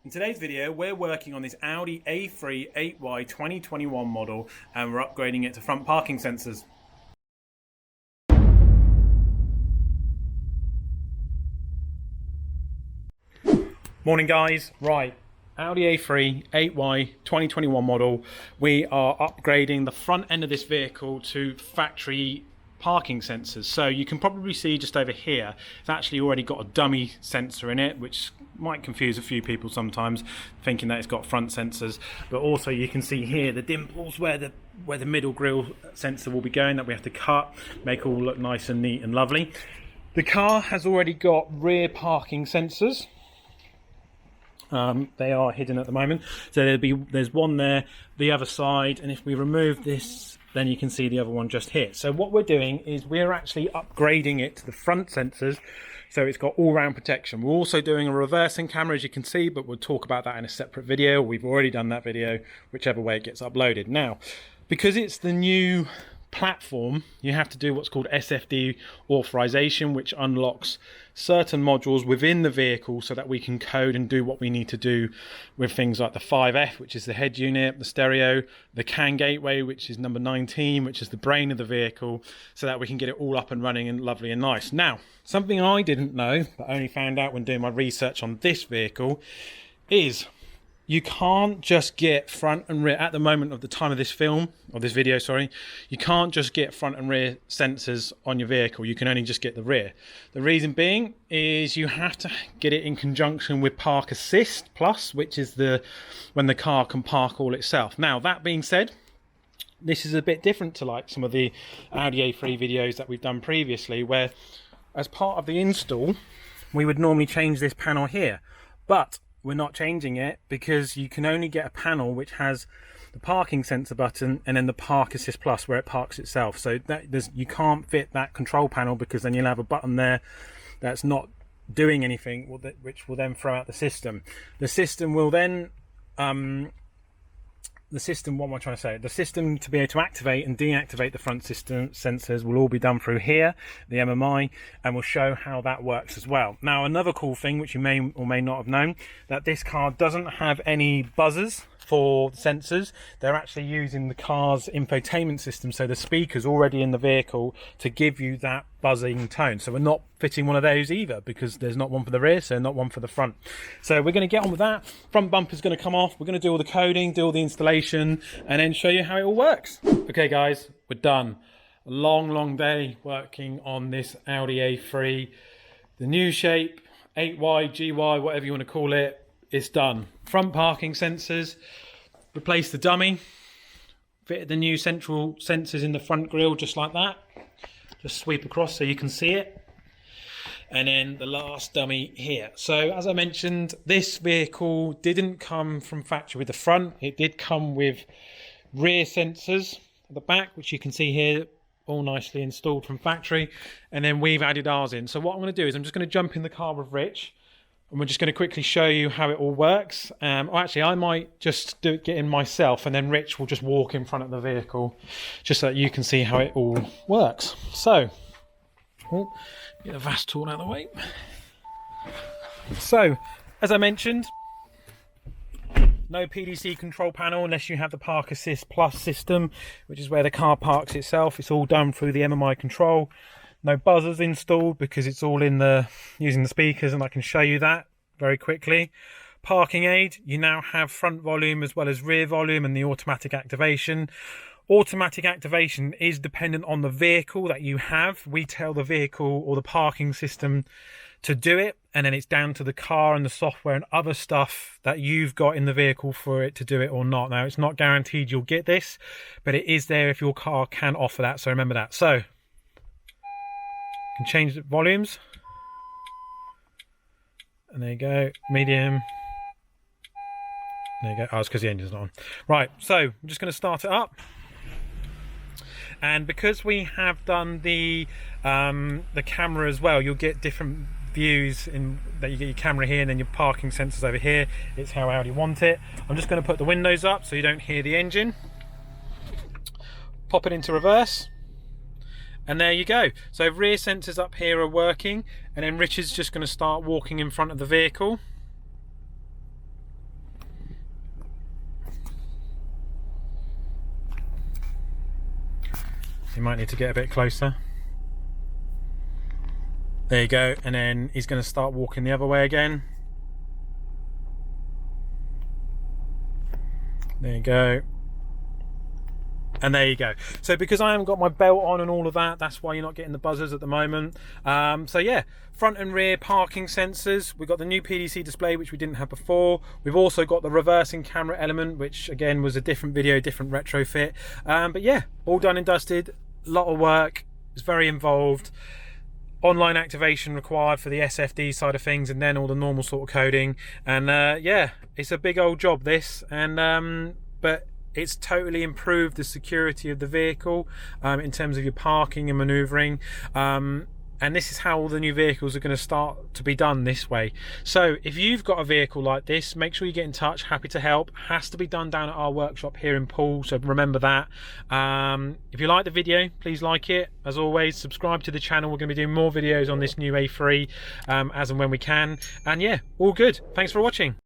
In today's video, we're working on this Audi A3 8Y 2021 model and we're upgrading it to front parking sensors. Morning guys, right, Audi A3 8Y 2021 model. We are upgrading the front end of this vehicle to factory parking sensors. So you can probably see just over here, it's actually already got a dummy sensor in it, which might confuse a few people sometimes, thinking that it's got front sensors. But also you can see here the dimples where the middle grille sensor will be going, that we have to cut, make all look nice and neat and lovely. The car has already got rear parking sensors. They are hidden at the moment, so there's one there, the other side, and if we remove this, then you can see the other one just here. So what we're doing is we're actually upgrading it to the front sensors, so it's got all-round protection. We're also doing a reversing camera, as you can see, but we'll talk about that in a separate video. We've already done that video, whichever way it gets uploaded. Now, because it's the new platform, you have to do what's called SFD authorization, which unlocks certain modules within the vehicle so that we can code and do what we need to do with things like the 5F, which is the head unit, the stereo, the CAN gateway, which is number 19, which is the brain of the vehicle, so that we can get it all up and running and lovely and nice. Now, something I didn't know, but only found out when doing my research on this vehicle, is you can't just get front and rear, at the moment of the time of this film, or this video, sorry, you can't just get front and rear sensors on your vehicle. You can only just get the rear. The reason being is you have to get it in conjunction with Park Assist Plus, which is when the car can park all itself. Now, that being said, this is a bit different to like some of the Audi A3 videos that we've done previously, where as part of the install, we would normally change this panel here. But we're not changing it because you can only get a panel which has the parking sensor button and then the Park Assist Plus where it parks itself. So you can't fit that control panel, because then you'll have a button there that's not doing anything, which will then throw out the system. The system will then the system to be able to activate and deactivate the front system sensors will all be done through here, the MMI, and we'll show how that works as well. Now, another cool thing which you may or may not have known, that this car doesn't have any buzzers for sensors. They're actually using the car's infotainment system, so the speaker's already in the vehicle to give you that buzzing tone. So we're not fitting one of those either, because there's not one for the rear, so not one for the front. So we're going to get on with that. Front bumper's going to come off. We're going to do all the coding, do all the installation, and then show you how it all works. Okay guys, we're done. A long day working on this Audi A3. The new shape, 8Y, GY, whatever you want to call it, it's done. Front parking sensors, replace the dummy, fitted the new central sensors in the front grille just like that. Just sweep across so you can see it. And then the last dummy here. So as I mentioned, this vehicle didn't come from factory with the front. It did come with rear sensors at the back, which you can see here, all nicely installed from factory. And then we've added ours in. So what I'm going to do is I'm just going to jump in the car with Rich, and we're just going to quickly show you how it all works. Or actually, I might just get in myself, and then Rich will just walk in front of the vehicle, just so that you can see how it all works. So, get the VAS tool out of the way. So, as I mentioned, no PDC control panel unless you have the Park Assist Plus system, which is where the car parks itself. It's all done through the MMI control. No buzzers installed because it's all in using the speakers, and I can show you that very quickly. Parking aid, you now have front volume as well as rear volume and the automatic activation. Automatic activation is dependent on the vehicle that you have. We tell the vehicle or the parking system to do it, and then it's down to the car and the software and other stuff that you've got in the vehicle for it to do it or not. Now, it's not guaranteed you'll get this, but it is there if your car can offer that, so remember that. So can change the volumes, and there you go, medium, there you go. Oh, it's because the engine's not on. Right, so I'm just going to start it up, and because we have done the camera as well, you'll get different views in that. You get your camera here and then your parking sensors over here. It's how Audi want it. I'm just going to put the windows up so you don't hear the engine. Pop it into reverse. And there you go. So rear sensors up here are working, and then Richard's just going to start walking in front of the vehicle. You might need to get a bit closer. There you go, and then he's going to start walking the other way again. There you go. And there you go. So because I haven't got my belt on and all of that, that's why you're not getting the buzzers at the moment. So yeah, front and rear parking sensors. We've got the new PDC display, which we didn't have before. We've also got the reversing camera element, which again was a different video, different retrofit. But yeah, all done and dusted. A lot of work. It's very involved. Online activation required for the SFD side of things, and then all the normal sort of coding. And yeah, it's a big old job, this. And but it's totally improved the security of the vehicle in terms of your parking and manoeuvring. And this is how all the new vehicles are going to start to be done this way. So if you've got a vehicle like this, make sure you get in touch. Happy to help. Has to be done down at our workshop here in Poole, so remember that. If you like the video, please like it. As always, subscribe to the channel. We're going to be doing more videos on this new A3 as and when we can. And yeah, all good. Thanks for watching.